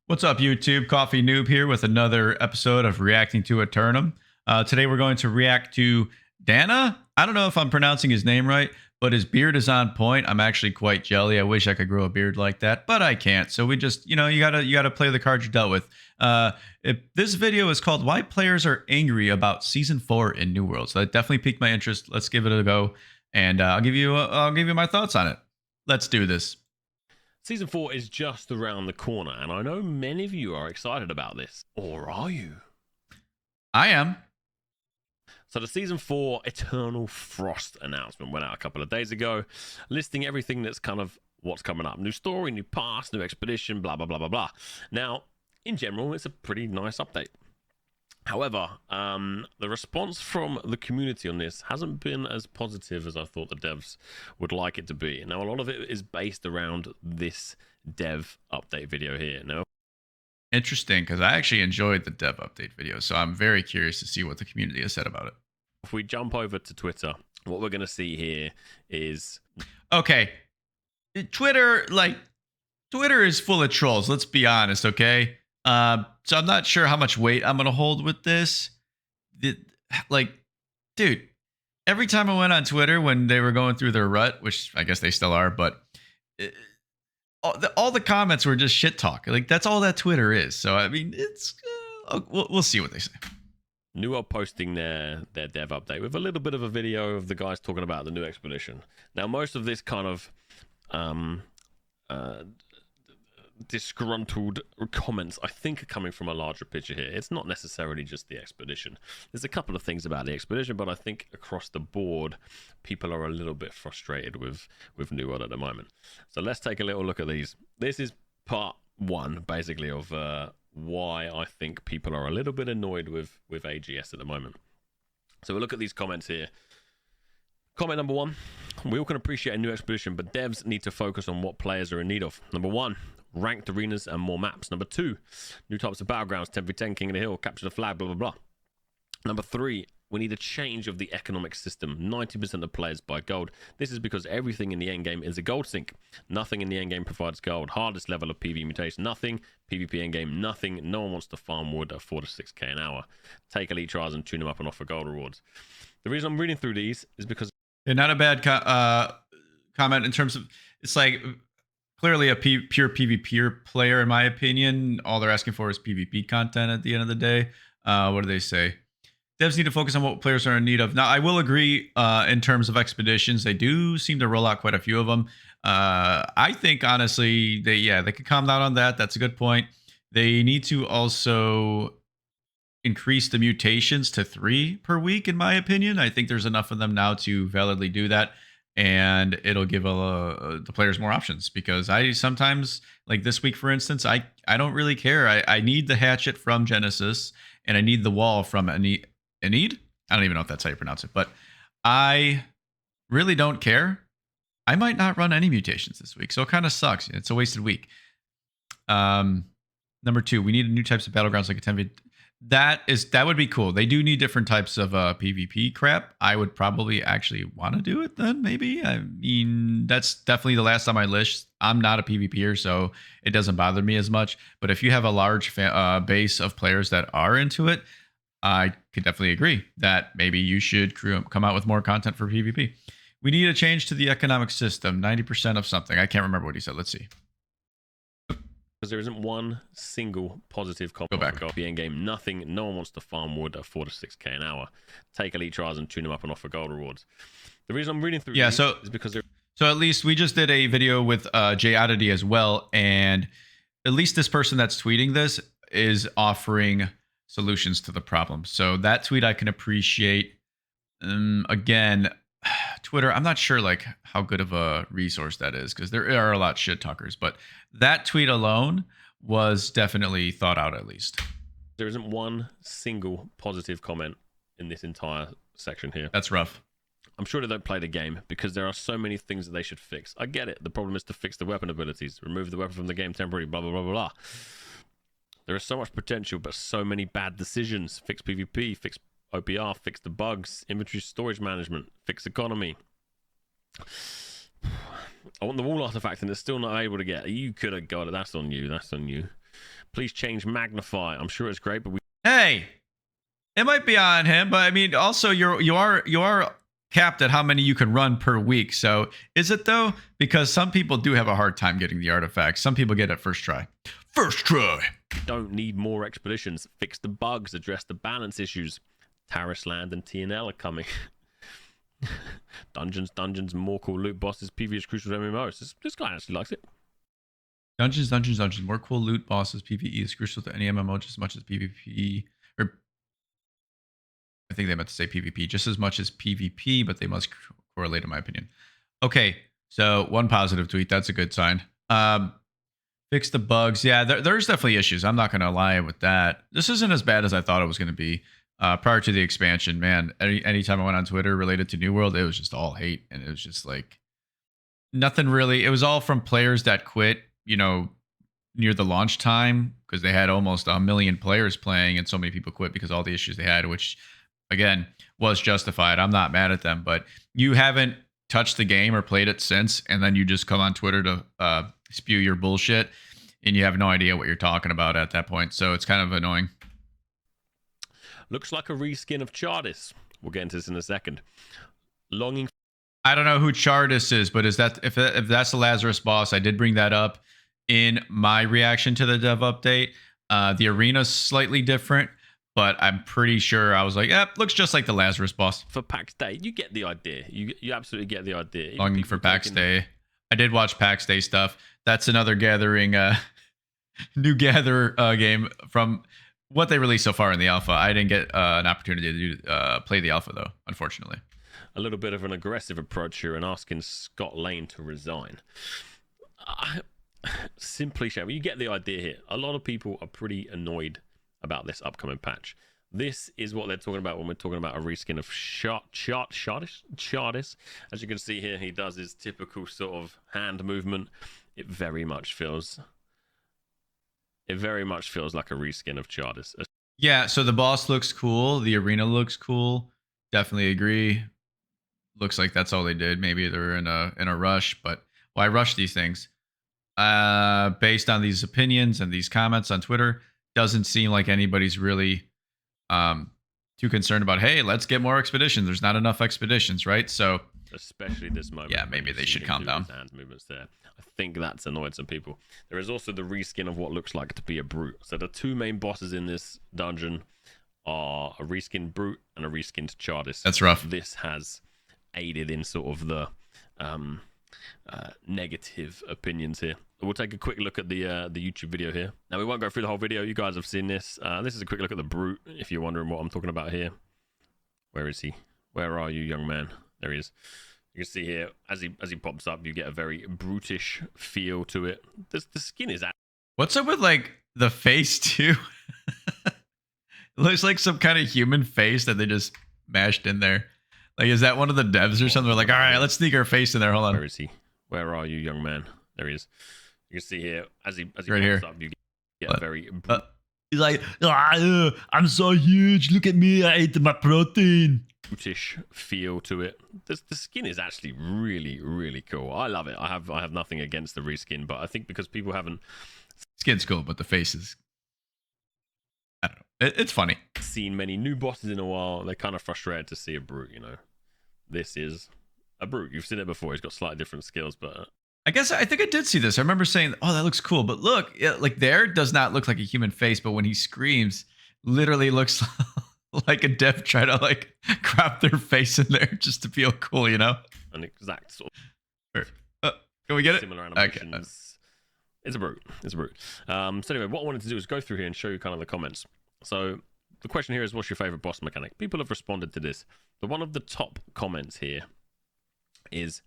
What's up, YouTube? Coffee Noob here with another episode of Reacting to Aeternum. Today we're going to react to Danneh. I don't know if I'm pronouncing his name right, but his beard is on point. I'm actually quite jelly. I wish I could grow a beard like that, but I can't. So we just, you gotta play the cards you're dealt with. This video is called "Why Players Are Angry About Season 4 in New World." So that definitely piqued my interest. Let's give it a go, and I'll give you my thoughts on it. Let's do this. Season 4 is just around the corner, and I know many of you are excited about this. Or are you? I am. So the Season 4 Eternal Frost announcement went out a couple of days ago, listing everything that's kind of what's coming up. New story, new pass, new expedition, blah, blah, blah, blah, blah. Now, in general, it's a pretty nice update. However, the response from the community on this hasn't been as positive as I thought the devs would like it to be. Now, a lot of it is based around this dev update video here. Now, Interesting, because I actually enjoyed the dev update video, so I'm very curious to see what the community has said about it. if we jump over to Twitter, what we're going to see here is... Okay, Twitter is full of trolls. Let's be honest, okay? So I'm not sure how much weight I'm gonna hold with this. Dude, every time I went on Twitter when they were going through their rut, which I guess they still are, but all the comments were just shit talk. Like, that's all that Twitter is. So I mean, it's we'll see what they say. New World posting their dev update with a little bit of a video of the guys talking about the new expedition. Now, most of this kind of disgruntled comments, I think, are coming from a larger picture here. It's not necessarily just the expedition. There's a couple of things about the expedition, but I think across the board, people are a little bit frustrated with New World at the moment. So let's take a little look at these. This is part one, basically, of why I think people are a little bit annoyed with AGS at the moment. So we'll look at these comments here. Comment number one: we all can appreciate a new expedition, but devs need to focus on what players are in need of. Number one, ranked arenas and more maps. Number two, new types of battlegrounds, 10v10, King of the Hill, capture the flag, blah, blah, blah. Number three, we need a change of the economic system. 90% of players buy gold. This is because everything in the endgame is a gold sink. Nothing in the endgame provides gold. Hardest level of PvE mutation, nothing. PvP endgame, nothing. No one wants to farm wood at 4 to 6k an hour. Take elite trials and tune them up and offer gold rewards. The reason I'm reading through these is because... They're not a bad comment in terms of, it's like clearly a pure PvP player, in my opinion. All they're asking for is PvP content at the end of the day. What do they say? Devs need to focus on what players are in need of. Now, I will agree in terms of expeditions. They do seem to roll out quite a few of them. I think, honestly, they could calm down on that. That's a good point. They need to also increase the mutations to 3 per week, in my opinion. I think there's enough of them now to validly do that, and it'll give the players more options, because I sometimes, like this week, for instance, I don't really care. I need the hatchet from Genesis, and I need the wall from Enid. I don't even know if that's how you pronounce it, but I really don't care. I might not run any mutations this week, so it kind of sucks. It's a wasted week. Number two, we need new types of battlegrounds like a 10v. That would be cool. They do need different types of PvP crap. I would probably actually want to do it then, maybe. I mean, that's definitely the last on my list. I'm not a PvPer, so it doesn't bother me as much. But if you have a large base of players that are into it, I could definitely agree that maybe you should come out with more content for PvP. We need a change to the economic system. 90% of something. I can't remember what he said. Let's see. Because there isn't one single positive comment. Go back. The end game, nothing. No one wants to farm wood at 4 to 6k an hour. Take elite trials and tune them up and offer gold rewards. The reason I'm reading through these is because so at least we just did a video with Jay Oddity as well, and at least this person that's tweeting this is offering solutions to the problem. So that tweet I can appreciate. Again, Twitter, I'm not sure like how good of a resource that is, because there are a lot of shit talkers, but that tweet alone was definitely thought out. At least there isn't one single positive comment in this entire section here. That's rough. I'm sure they don't play the game because there are so many things that they should fix. I get it. The problem is to fix the weapon abilities, remove the weapon from the game temporarily, blah, blah, blah, blah, blah. There is so much potential, but so many bad decisions. Fix PvP, fix OPR, fix the bugs, inventory storage management, fix economy. I want the wall artifact and it's still not able to get. You could have got it. That's on you. That's on you. Please change magnify. I'm sure it's great, but we Hey, it might be on him, but I mean, also you are capped at how many you can run per week. So is it though? Because some people do have a hard time getting the artifacts. Some people get it first try. First try. don't need more expeditions. Fix the bugs, address the balance issues. Taris Land and TNL are coming. Dungeons, more cool loot bosses. PvE is crucial to MMOs. This guy actually likes it. Dungeons. More cool loot bosses. PvE is crucial to any MMO just as much as PvP. Or I think they meant to say PvP just as much as PvP, but they must correlate in my opinion. Okay, so one positive tweet. That's a good sign. Fix the bugs. Yeah, there's definitely issues. I'm not going to lie with that. This isn't as bad as I thought it was going to be. Prior to the expansion, man, anytime I went on Twitter related to New World, it was just all hate. And it was just like nothing really. It was all from players that quit, near the launch time because they had almost 1 million players playing and so many people quit because of all the issues they had, which again was justified. I'm not mad at them, but you haven't touched the game or played it since, and then you just come on Twitter to spew your bullshit and you have no idea what you're talking about at that point. So it's kind of annoying. Looks like a reskin of Chardis. We'll get into this in a second. Longing. I don't know who Chardis is, but is that if that's the Lazarus boss? I did bring that up in my reaction to the dev update. The arena's slightly different, but I'm pretty sure I was like, looks just like the Lazarus boss. For PAX Day, you get the idea. You absolutely get the idea. Longing for PAX Day. I did watch PAX Day stuff. That's another gathering, new gather game from what they released so far in the alpha. I didn't get an opportunity to play the alpha though, unfortunately. A little bit of an aggressive approach here and asking Scott Lane to resign. Simply shame. You get the idea here. A lot of people are pretty annoyed about this upcoming patch. This is what they're talking about when we're talking about a reskin of Chardis. As you can see here, he does his typical sort of hand movement. It very much feels like a reskin of Chardis. Yeah, so the boss looks cool. The arena looks cool. Definitely agree. Looks like that's all they did. Maybe they're in a rush, but why rush these things? Based on these opinions and these comments on Twitter, doesn't seem like anybody's really too concerned about, hey, let's get more expeditions. There's not enough expeditions, right? So especially this moment. Yeah, maybe they should calm down. Hand movements there. I think that's annoyed some people. There is also the reskin of what looks like to be a brute. So the two main bosses in this dungeon are a reskinned brute and a reskinned Chardis. That's rough. This has aided in sort of the negative opinions here. We'll take a quick look at the YouTube video here. Now, we won't go through the whole video. You guys have seen this. This is a quick look at the brute, if you're wondering what I'm talking about here. Where is he? Where are you, young man? There he is. You can see here, as he pops up, you get a very brutish feel to it. The skin is... What's up with, like, the face, too? It looks like some kind of human face that they just mashed in there. Like, is that one of the devs or something? They're like, all right, let's sneak our face in there. Hold on. Where is he? Where are you, young man? There he is. You can see here, as he right here. pops up, you get a very... He's like, I'm so huge. Look at me. I ate my protein. Brutish feel to it. The skin is actually really, really cool. I love it. I have nothing against the reskin, but I think because people haven't... Skin's cool, but the face is... I don't know. It's funny. Seen many new bosses in a while. They're kind of frustrated to see a brute, This is a brute. You've seen it before. He's got slightly different skills, but... I think I did see this. I remember saying, oh, that looks cool. But look, like there does not look like a human face, but when he screams, literally looks like a dev trying to like crop their face in there just to feel cool, An exact sort of... Can we get it? Similar animations. Okay. It's a brute. So anyway, what I wanted to do is go through here and show you kind of the comments. So the question here is, what's your favorite boss mechanic? People have responded to this. But one of the top comments here is...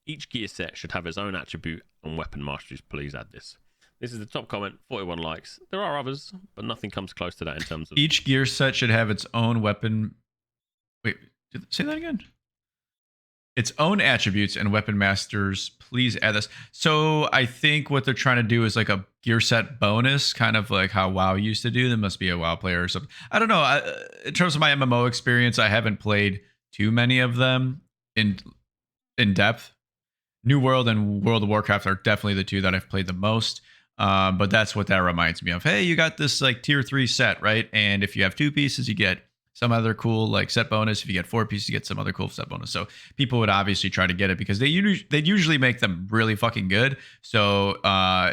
Each gear set should have its own attribute and weapon masteries. Please add this. This is the top comment, 41 likes. There are others, but nothing comes close to that in terms of... Each gear set should have its own weapon... Wait, say that again? Its own attributes and weapon masters. Please add this. So I think what they're trying to do is like a gear set bonus, kind of like how WoW used to do. There must be a WoW player or something. I don't know. In terms of my MMO experience, I haven't played too many of them in depth. New World and World of Warcraft are definitely the two that I've played the most. But that's what that reminds me of. Hey, you got this like tier 3 set, right? And if you have 2 pieces, you get some other cool like set bonus. If you get 4 pieces, you get some other cool set bonus. So people would obviously try to get it because they'd usually make them really fucking good. So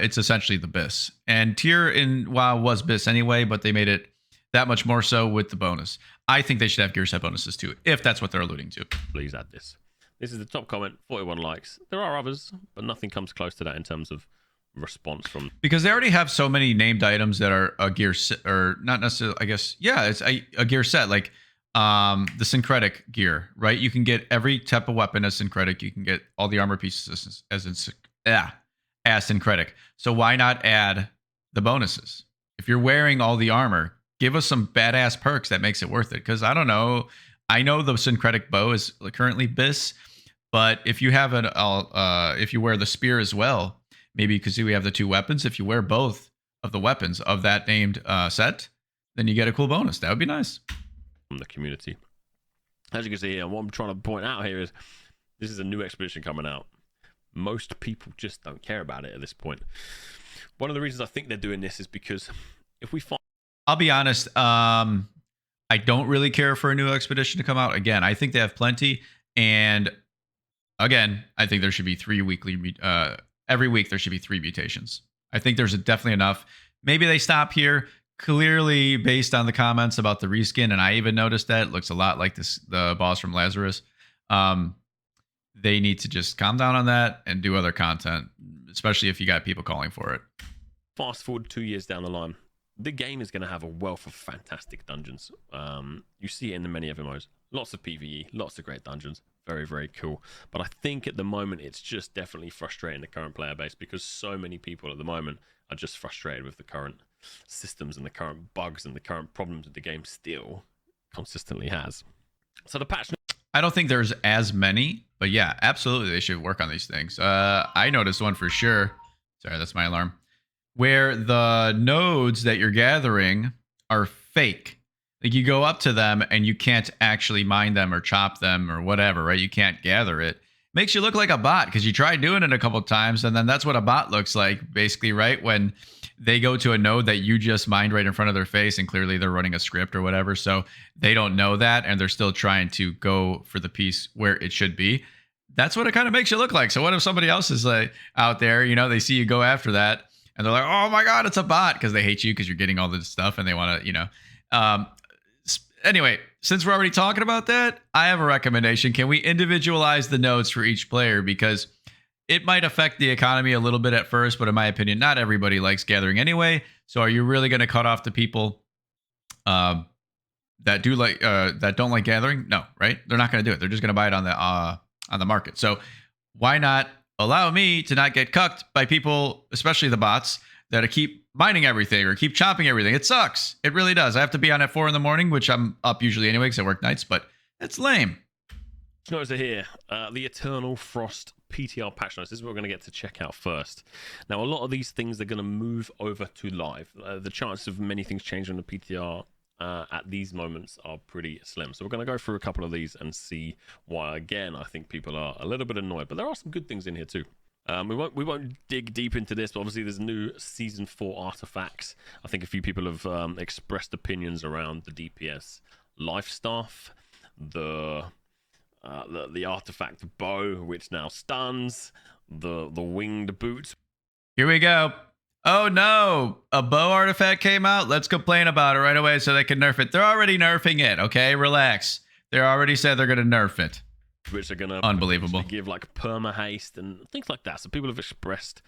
it's essentially the BIS. And tier in WoW was BIS anyway, but they made it that much more so with the bonus. I think they should have gear set bonuses too, if that's what they're alluding to. Please add this. This is the top comment, 41 likes. There are others, but nothing comes close to that in terms of response from, because they already have so many named items that are a gear set, or not necessarily, I guess. Yeah, it's a gear set, like the syncretic gear, right? You can get every type of weapon as syncretic. You can get all the armor pieces as syncretic. So why not add the bonuses? If you're wearing all the armor, give us some badass perks that makes it worth it. Because I don't know, I know the syncretic bow is currently BIS, but if you have if you wear the spear as well, maybe because we have the 2 weapons. If you wear both of the weapons of that named set, then you get a cool bonus. That would be nice. From the community. As you can see here, what I'm trying to point out here is this is a new expedition coming out. Most people just don't care about it at this point. One of the reasons I think they're doing this is because if we find... I'll be honest, I don't really care for a new expedition to come out. Again, I think they have plenty. And again, I think there should be 3 weekly... every week there should be 3 mutations. I think there's definitely enough. Maybe they stop here. Clearly, based on the comments about the reskin, and I even noticed that it looks a lot like the boss from Lazarus. They need to just calm down on that and do other content, especially if you got people calling for it. Fast forward 2 years down the line, the game is going to have a wealth of fantastic dungeons. You see it in the many MMOs. Lots of PvE, lots of great dungeons. Very, very cool. But I think at the moment it's just definitely frustrating the current player base because so many people at the moment are just frustrated with the current systems and the current bugs and the current problems that the game still consistently has. So the patch... I don't think there's as many, but yeah, absolutely they should work on these things. I noticed one for sure. Sorry, that's my alarm. Where the nodes that you're gathering are fake. Like you go up to them and you can't actually mine them or chop them or whatever, right? You can't gather it. Makes you look like a bot because you try doing it a couple of times and then that's what a bot looks like basically, right? When they go to a node that you just mined right in front of their face and clearly they're running a script or whatever. So they don't know that and they're still trying to go for the piece where it should be. That's what it kind of makes you look like. So what if somebody else is like out there, you know, they see you go after that and they're like, oh my God, it's a bot because they hate you because you're getting all this stuff and they want to, you know, anyway, since we're already talking about that, I have a recommendation. Can we individualize the nodes for each player? Because it might affect the economy a little bit at first, but in my opinion, not everybody likes gathering anyway. So are you really going to cut off the people that don't like gathering? No, right? They're not going to do it. They're just going to buy it on the market. So why not allow me to not get cucked by people, especially the bots, that keep mining everything or keep chopping everything? It sucks. It really does. I have to be on at 4 a.m, which I'm up usually anyway because I work nights, but it's lame. Notes are here. The Eternal Frost PTR patch notes. This is what we're going to get to check out first. Now, a lot of these things are going to move over to live. The chance of many things changing on the PTR at these moments are pretty slim. So we're going to go through a couple of these and see why, again, I think people are a little bit annoyed. But there are some good things in here too. We won't dig deep into this, but obviously there's new Season 4 artifacts. I think a few people have expressed opinions around the DPS life staff, the artifact bow, which now stuns, the winged boots. Here we go. Oh no, a bow artifact came out. Let's complain about it right away so they can nerf it. They're already nerfing it, okay? Relax. They already said they're going to nerf it. Which are going to unbelievable give like perma haste and things like that. So people have expressed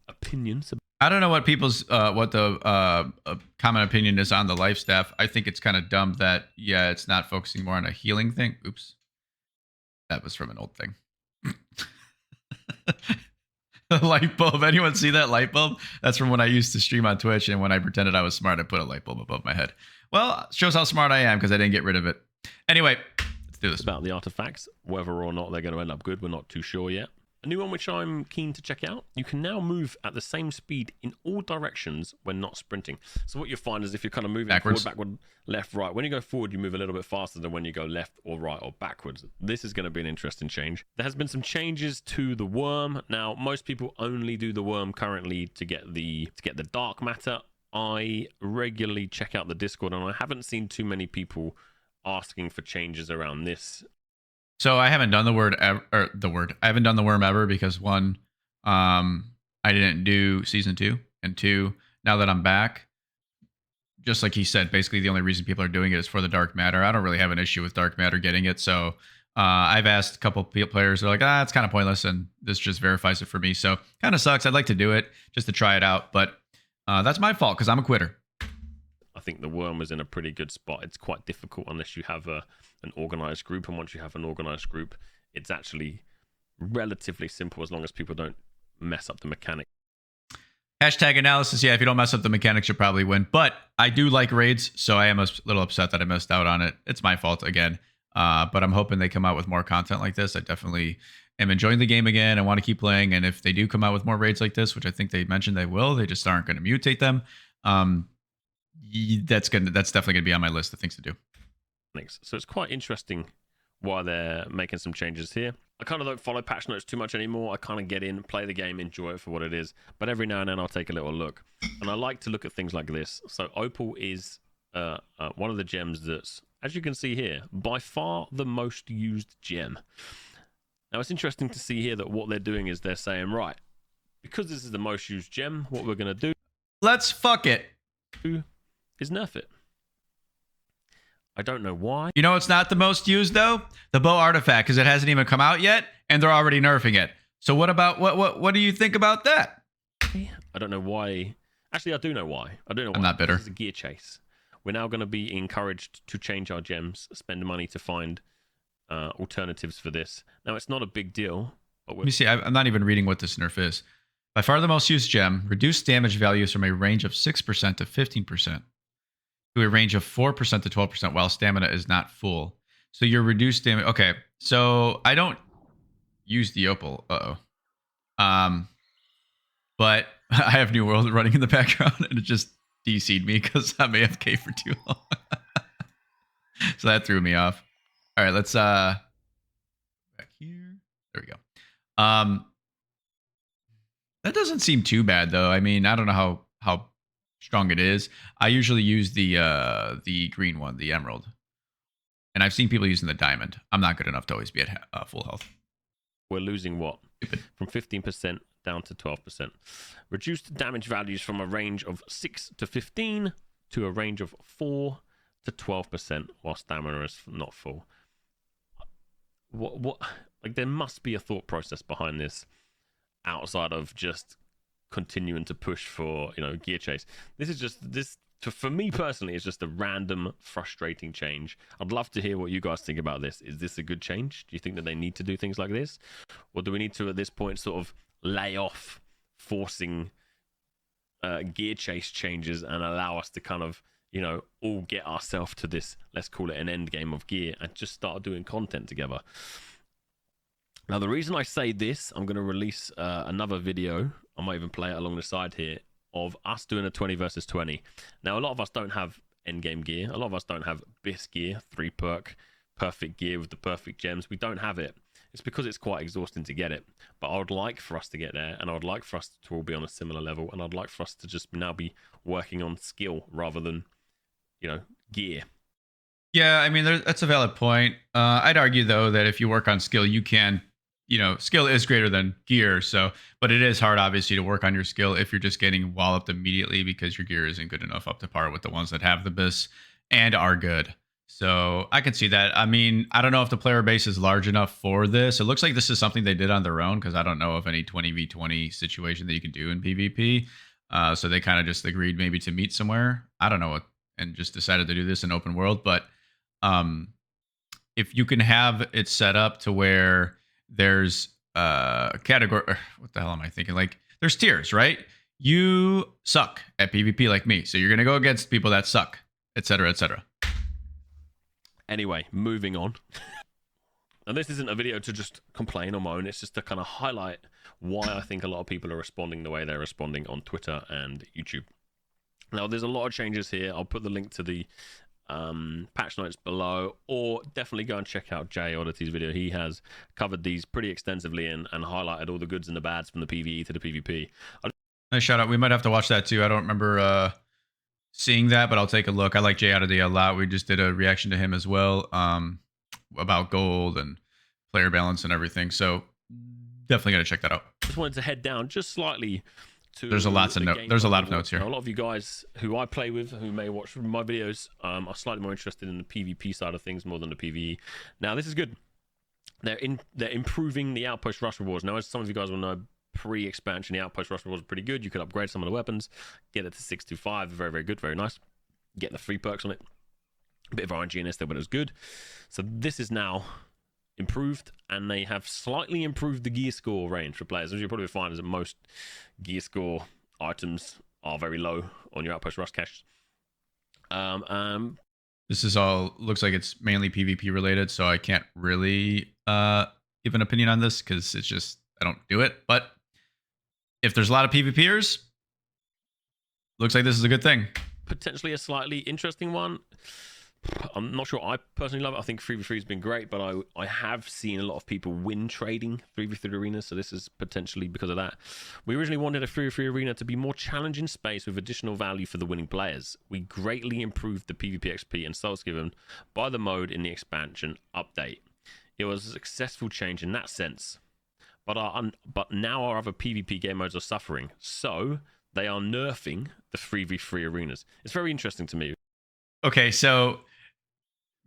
opinions. I don't know what people's what the common opinion is on the life staff. I think it's kind of dumb that it's not focusing more on a healing thing. Oops, that was from an old thing. The light bulb. Anyone see that light bulb? That's from when I used to stream on Twitch, and when I pretended I was smart, I put a light bulb above my head. Well, shows how smart I am because I didn't get rid of it. Anyway. Let's do this. About the artifacts, whether or not they're going to end up good, we're not too sure yet. A new one which I'm keen to check out, you can now move at the same speed in all directions when not sprinting. So what you'll find is if you're kind of moving Backwards. forward, backward, left, right, when you go forward, you move a little bit faster than when you go left or right or backwards. This is going to be an interesting change. There has been some changes to the worm. Now, most people only do the worm currently to get the dark matter. I regularly check out the Discord, and I haven't seen too many people asking for changes around this. So I haven't done I haven't done the worm ever because one, I didn't do season 2, and 2, now that I'm back, just like he said, basically the only reason people are doing it is for the dark matter. I don't really have an issue with dark matter getting it. So I've asked a couple players, they're like, it's kind of pointless, and this just verifies it for me. So kind of sucks. I'd like to do it just to try it out, but that's my fault because I'm a quitter. I think the worm was in a pretty good spot. It's quite difficult unless you have an organized group, and once you have an organized group, it's actually relatively simple as long as people don't mess up the mechanic. Hashtag analysis. Yeah, if you don't mess up the mechanics, you'll probably win. But I do like raids, so I am a little upset that I missed out on it. It's my fault again. But I'm hoping they come out with more content like this. I definitely am enjoying the game again. I want to keep playing. And if they do come out with more raids like this, which I think they mentioned they will, they just aren't going to mutate them. That's definitely going to be on my list of things to do. Thanks. So it's quite interesting why they're making some changes here. I kind of don't follow patch notes too much anymore. I kind of get in, play the game, enjoy it for what it is. But every now and then I'll take a little look. And I like to look at things like this. So Opal is one of the gems that's, as you can see here, by far the most used gem. Now it's interesting to see here that what they're doing is they're saying, right, because this is the most used gem, what we're going to do, let's fuck it, is nerf it. I don't know why. You know it's not the most used though? The bow artifact, because it hasn't even come out yet, and they're already nerfing it. So what about what do you think about that? I don't know why. Actually, I do know why. I'm not bitter. This is a gear chase. We're now going to be encouraged to change our gems, spend money to find alternatives for this. Now, it's not a big deal. But let me see. I'm not even reading what this nerf is. By far the most used gem, reduced damage values from a range of 6% to 15%. To a range of 4% to 12% while stamina is not full. So your reduced damage. Okay, so I don't use the opal. But I have New World running in the background, and it just DC'd me because I'm AFK for too long. So that threw me off. All right, let's back here. There we go. That doesn't seem too bad though. I mean, I don't know how strong it is. I usually use the green one, the emerald, and I've seen people using the diamond. I'm not good enough to always be at full health. We're losing what? From 15% down to 12%. Reduced damage values from a range of 6 to 15 to a range of 4 to 12% while stamina is not full. What? Like, there must be a thought process behind this outside of just continuing to push for, gear chase. This is just for me personally, it's just a random frustrating change. I'd love to hear what you guys think about this. Is this a good change? Do you think that they need to do things like this, or do we need to at this point sort of lay off forcing gear chase changes and allow us to kind of all get ourselves to this, let's call it an end game of gear, and just start doing content together? Now, the reason I say this, I'm going to release another video. I might even play it along the side here of us doing a 20 versus 20. Now, a lot of us don't have endgame gear. A lot of us don't have BIS gear, 3 perk, perfect gear with the perfect gems. We don't have it. It's because it's quite exhausting to get it. But I would like for us to get there, and I would like for us to all be on a similar level, and I'd like for us to just now be working on skill rather than, gear. Yeah, I mean, that's a valid point. I'd argue, though, that if you work on skill, you can... skill is greater than gear. So, but it is hard, obviously, to work on your skill if you're just getting walloped immediately because your gear isn't good enough up to par with the ones that have the BIS and are good. So I can see that. I mean, I don't know if the player base is large enough for this. It looks like this is something they did on their own because I don't know of any 20v20 situation that you can do in PvP. So they kind of just agreed maybe to meet somewhere. I don't know what, and just decided to do this in open world. But if you can have it set up to where there's a category, what the hell am I thinking? Like, there's tiers, right? You suck at PvP like me, so you're gonna go against people that suck, etc., etc. Anyway, moving on. And this isn't a video to just complain or moan. It's just to kind of highlight why I think a lot of people are responding the way they're responding on Twitter and YouTube. Now, there's a lot of changes here. I'll put the link to the patch notes below, or definitely go and check out Jay Oddity's video. He has covered these pretty extensively and highlighted all the goods and the bads from the PvE to the PvP. Nice shout out. We might have to watch that too. I don't remember seeing that, but I'll take a look. I like Jay Oddity a lot. We just did a reaction to him as well, about gold and player balance and everything. So definitely got to check that out. Just wanted to head down just slightly to there's a lot of notes here. Now, a lot of you guys who I play with, who may watch my videos, are slightly more interested in the PvP side of things more than the PvE. Now, this is good. They're improving the outpost rush rewards. Now, as some of you guys will know, pre-expansion, the outpost rush rewards were pretty good. You could upgrade some of the weapons, get it to 625. Very, very good, very nice. Get the free perks on it. A bit of RNG in this there, but it was good. So this is now improved, and they have slightly improved the gear score range for players. As you'll probably find, is that most gear score items are very low on your outpost rush caches. This is all looks like it's mainly PvP related, so I can't really give an opinion on this because it's just I don't do it. But if there's a lot of PvPers, looks like this is a good thing. Potentially a slightly interesting one. I'm not sure I personally love it. I think 3v3 has been great, but I have seen a lot of people win trading 3v3 arenas, so this is potentially because of that. We originally wanted a 3v3 arena to be more challenging space with additional value for the winning players. We greatly improved the PvP XP and souls given by the mode in the expansion update. It was a successful change in that sense, but now our other PvP game modes are suffering, so they are nerfing the 3v3 arenas. It's very interesting to me. Okay, so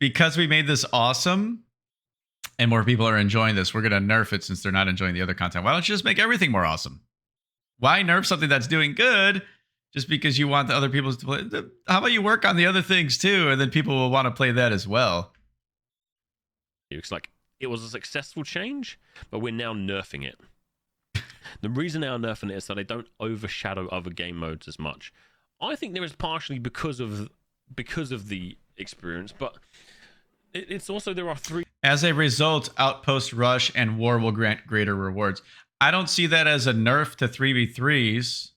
because we made this awesome and more people are enjoying this, we're going to nerf it since they're not enjoying the other content. Why don't you just make everything more awesome? Why nerf something that's doing good just because you want the other people to play? How about you work on the other things too, and then people will want to play that as well? It's like it was a successful change, but we're now nerfing it. The reason they are nerfing it is so they don't overshadow other game modes as much. I think there is partially because of the experience, but it's also there are three. As a result, Outpost Rush and War will grant greater rewards. I don't see that as a nerf to 3v3s.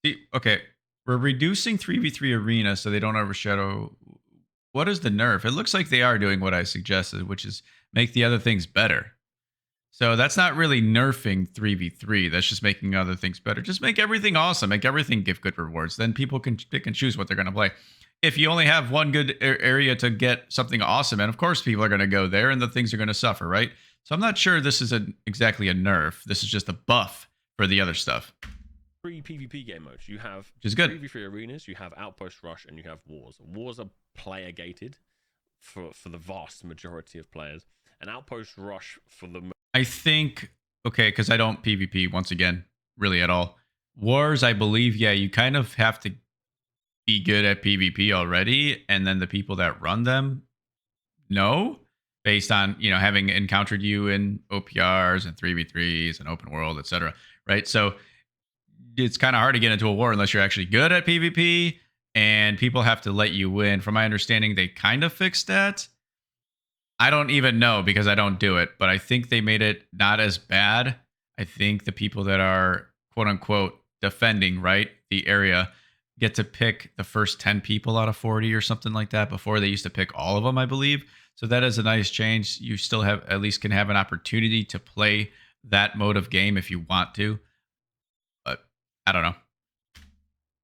See, okay, we're reducing 3v3 arena so they don't overshadow. What is the nerf? It looks like they are doing what I suggested, which is make the other things better. So that's not really nerfing 3v3. That's just making other things better. Just make everything awesome. Make everything give good rewards. Then people can pick and choose what they're going to play. If you only have one good area to get something awesome, and of course people are going to go there and the things are going to suffer, right? So I'm not sure this is exactly a nerf. This is just a buff for the other stuff. 3 PvP game modes. You have which is good. 3v3 arenas, you have Outpost Rush, and you have Wars. Wars are player gated for the vast majority of players. And Outpost Rush for the... I think, okay, because I don't PvP, once again, really at all. Wars, I believe, yeah, you kind of have to be good at PvP already, and then the people that run them know, based on, you know, having encountered you in OPRs and 3v3s and open world, etc., right? So it's kind of hard to get into a war unless you're actually good at PvP, and people have to let you win. From my understanding, they kind of fixed that. I don't even know because I don't do it, but I think they made it not as bad. I think the people that are quote unquote defending, right, the area get to pick the first 10 people out of 40 or something like that. Before they used to pick all of them, I believe. So that is a nice change. You still have at least can have an opportunity to play that mode of game if you want to. But I don't know.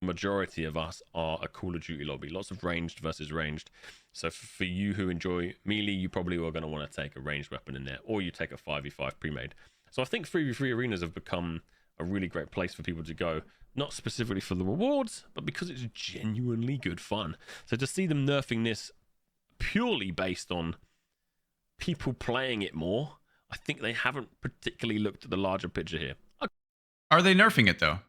Majority of us are a Call of Duty lobby. Lots of ranged versus ranged. So for you who enjoy melee, you probably are going to want to take a ranged weapon in there, or you take a 5v5 pre-made. So I think 3v3 arenas have become a really great place for people to go, not specifically for the rewards, but because it's genuinely good fun. So to see them nerfing this purely based on people playing it more, I think they haven't particularly looked at the larger picture here. Are they nerfing it though?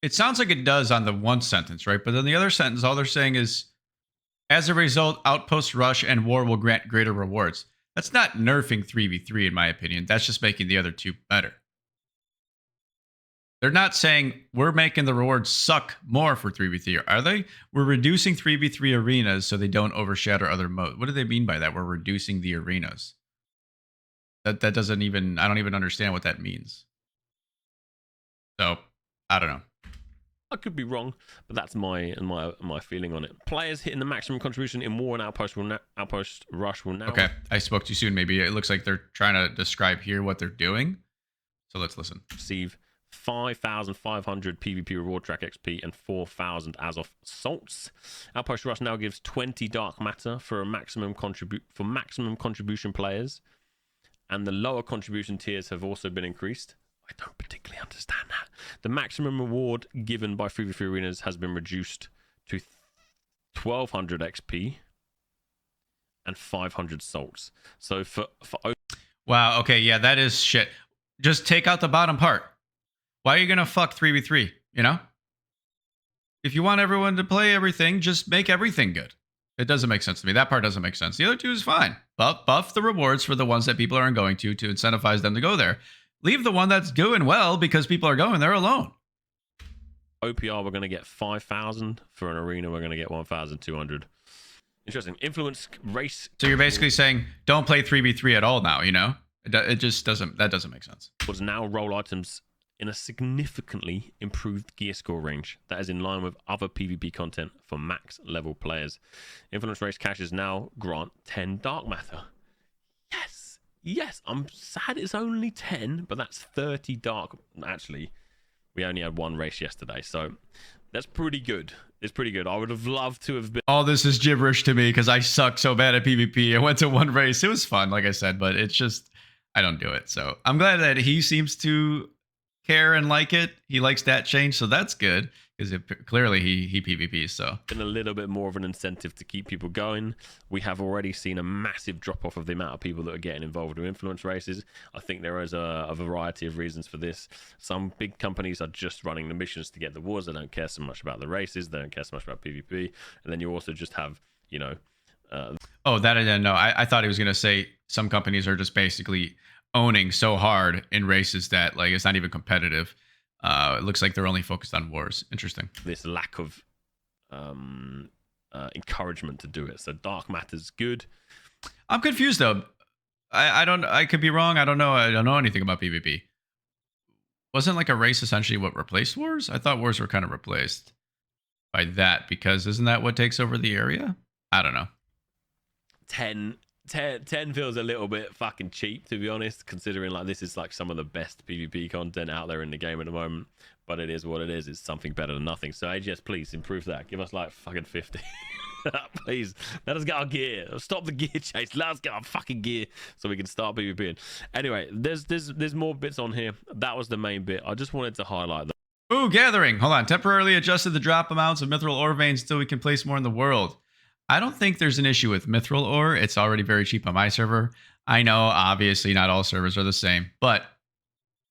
It sounds like it does on the one sentence, right? But then the other sentence, all they're saying is, as a result, Outpost Rush and War will grant greater rewards. That's not nerfing 3v3, in my opinion. That's just making the other two better. They're not saying we're making the rewards suck more for 3v3, are they? We're reducing 3v3 arenas so they don't overshadow other modes. What do they mean by that? We're reducing the arenas. That doesn't even, I don't even understand what that means. So, I don't know. I could be wrong, but that's my feeling on it. Players hitting the maximum contribution in War and Outpost Rush will now. Okay, I spoke too soon. Maybe it looks like they're trying to describe here what they're doing. So let's listen. Receive 5,500 PvP reward track XP and 4,000 as of salts. Outpost Rush now gives 20 dark matter for maximum contribution players, and the lower contribution tiers have also been increased. I don't particularly understand that. The maximum reward given by 3v3 arenas has been reduced to 1,200 XP and 500 salts. So for wow, okay, yeah, that is shit. Just take out the bottom part. Why are you gonna fuck 3v3? You know? If you want everyone to play everything, just make everything good. It doesn't make sense to me. That part doesn't make sense. The other two is fine. Buff the rewards for the ones that people aren't going to incentivize them to go there. Leave the one that's doing well because people are going there alone. OPR, we're going to get 5,000. For an arena, we're going to get 1,200. Interesting. Influence race. So you're basically saying don't play 3v3 at all now, you know? It just doesn't, that doesn't make sense. Was now roll items in a significantly improved gear score range that is in line with other PvP content for max level players. Influence race caches now grant 10 dark matter. Yes, I'm sad it's only 10, but that's 30 dark. Actually, we only had one race yesterday, so that's pretty good. It's pretty good. I would have loved to have been. All this is gibberish to me because I suck so bad at PvP. I went to one race. It was fun, like I said, but it's just, I don't do it. So I'm glad that he seems to care and like it. He likes that change, so that's good because clearly he PvPs. So been a little bit more of an incentive to keep people going. We have already seen a massive drop off of the amount of people that are getting involved with influence races. I think there is a variety of reasons for this. Some big companies are just running the missions to get the wars. They don't care so much about the races. They don't care so much about PvP. And then you also just have, you know. Oh, that I didn't know. I thought he was going to say some companies are just basically owning so hard in races that like it's not even competitive. It looks like they're only focused on wars. Interesting. This lack of encouragement to do it. So dark matter's good. I'm confused though. I could be wrong. I don't know. I don't know anything about PvP. Wasn't like a race essentially what replaced wars? I thought wars were kind of replaced by that because isn't that what takes over the area? I don't know. 10 feels a little bit fucking cheap, to be honest, considering like this is like some of the best PvP content out there in the game at the moment. But it is what it is. It's something better than nothing. So AGS, please improve that. Give us like fucking 50. Please, let us get our gear. Stop the gear chase. Let us get our fucking gear so we can start PvPing. Anyway, there's more bits on here. That was the main bit. I just wanted to highlight that. Ooh, gathering. Hold on. Temporarily adjusted the drop amounts of mithril ore veins until we can place more in the world. I don't think there's an issue with mithril ore. It's already very cheap on my server. I know, obviously, not all servers are the same, but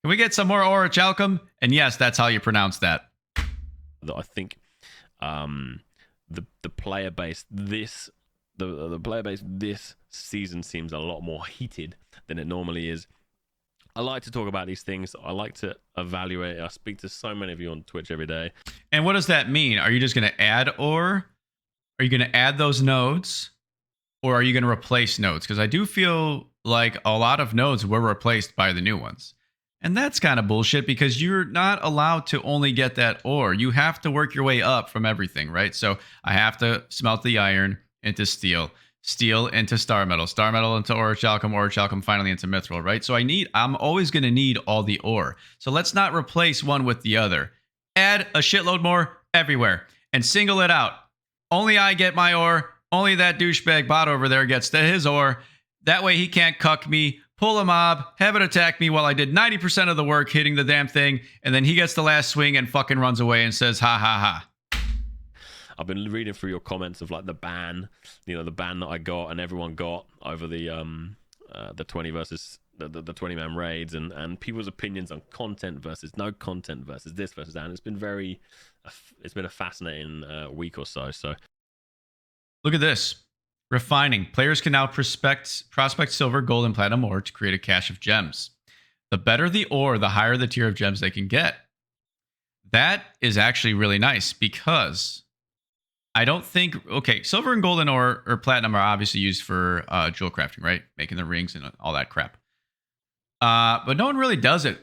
can we get some more ore at Chalcom? And yes, that's how you pronounce that. I think the player base the player base this season seems a lot more heated than it normally is. I like to talk about these things. I like to evaluate. I speak to so many of you on Twitch every day. And what does that mean? Are you just going to add ore? Are you going to add those nodes? Or are you going to replace nodes? Because I do feel like a lot of nodes were replaced by the new ones. And that's kind of bullshit because you're not allowed to only get that ore. You have to work your way up from everything, right? So I have to smelt the iron into steel, steel into star metal into orichalcum finally into mithril, right? So I'm always going to need all the ore. So let's not replace one with the other. Add a shitload more everywhere and single it out. Only I get my ore. Only that douchebag bot over there gets his ore. That way he can't cuck me, pull a mob, have it attack me while I did 90% of the work hitting the damn thing, and then he gets the last swing and fucking runs away and says, ha ha ha. I've been reading through your comments of like the ban, the ban that I got and everyone got over the 20 versus the 20-man raids and people's opinions on content versus no content versus this versus that. And it's been a fascinating week or so. So look at this. Refining. Players can now prospect silver, gold, and platinum ore to create a cache of gems. The better the ore, the higher the tier of gems they can get. That is actually really nice because I don't think silver and golden or platinum are obviously used for jewel crafting, right? Making the rings and all that crap. But no one really does it.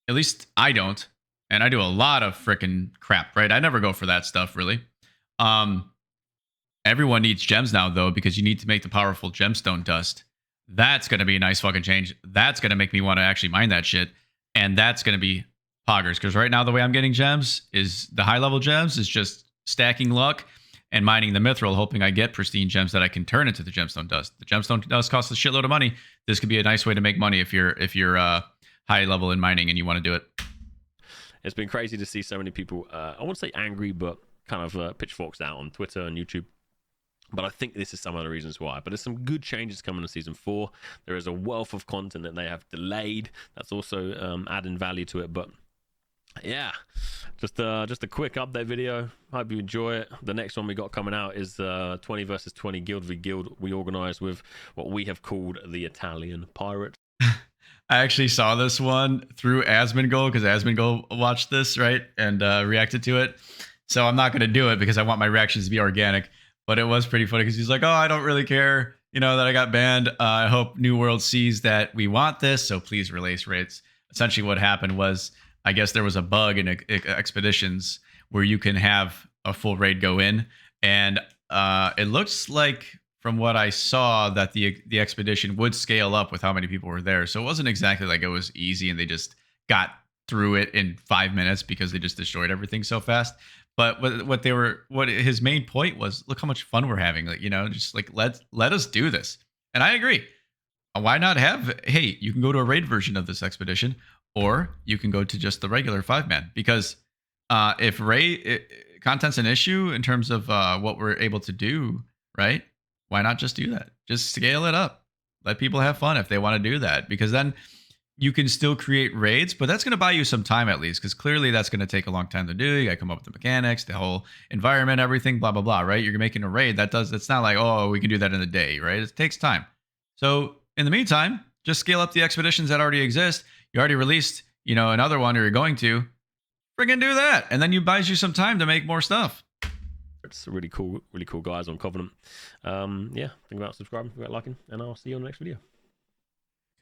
At least I don't. And I do a lot of freaking crap, right? I never go for that stuff really. Um, Everyone needs gems now though, because you need to make the powerful gemstone dust. That's going to be a nice fucking change. That's going to make me want to actually mine that shit. And that's going to be poggers. Because right now, the way I'm getting gems is the high level gems is just stacking luck and mining the mithril, hoping I get pristine gems that I can turn into the gemstone dust. The gemstone dust costs a shitload of money. This could be a nice way to make money if you're high level in mining and you want to do it. It's been crazy to see so many people, I won't say angry, but kind of pitchforks out on Twitter and YouTube. But I think this is some of the reasons why. But there's some good changes coming to Season 4. There is a wealth of content that they have delayed. That's also adding value to it. But yeah, just a quick update video. Hope you enjoy it. The next one we got coming out is 20 versus 20 Guild v Guild we organized with what we have called the Italian Pirates. I actually saw this one through Asmongold because Asmongold watched this, right? And reacted to it. So I'm not going to do it because I want my reactions to be organic. But it was pretty funny because he's like, oh, I don't really care, that I got banned. I hope New World sees that we want this, so please release rates. Essentially what happened was, I guess there was a bug in expeditions where you can have a full raid go in. And it looks like, from what I saw, that the expedition would scale up with how many people were there. So it wasn't exactly like it was easy and they just got through it in 5 minutes because they just destroyed everything so fast. But what his main point was, look how much fun we're having. Like, just like let us do this. And I agree. Why not have, hey, you can go to a raid version of this expedition, or you can go to just the regular 5-man. Because if raid content's an issue in terms of what we're able to do, right? Why not just do that? Just scale it up. Let people have fun if they want to do that. Because then you can still create raids, but that's going to buy you some time at least, because clearly that's going to take a long time to do. You got to come up with the mechanics, the whole environment, everything, blah, blah, blah, right? You're making a raid. It's not like, oh, we can do that in a day, right? It takes time. So in the meantime, just scale up the expeditions that already exist. You already released, another one, or you're going to. Friggin' do that. And then you buys you some time to make more stuff. It's really cool guys on Covenant. Yeah, think about subscribing, think about liking, and I'll see you on the next video.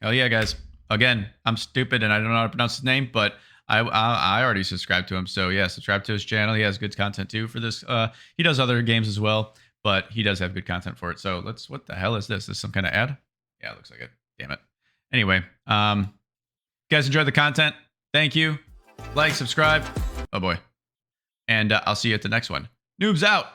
Hell yeah, guys. Again, I'm stupid and I don't know how to pronounce his name, but I already subscribed to him. So yeah, subscribe to his channel. He has good content too for this. He does other games as well, but he does have good content for it. So what the hell is this? Is this some kind of ad? Yeah, it looks like it. Damn it. Anyway, you guys enjoyed the content. Thank you. Like, subscribe. Oh boy. And I'll see you at the next one. Noobs out.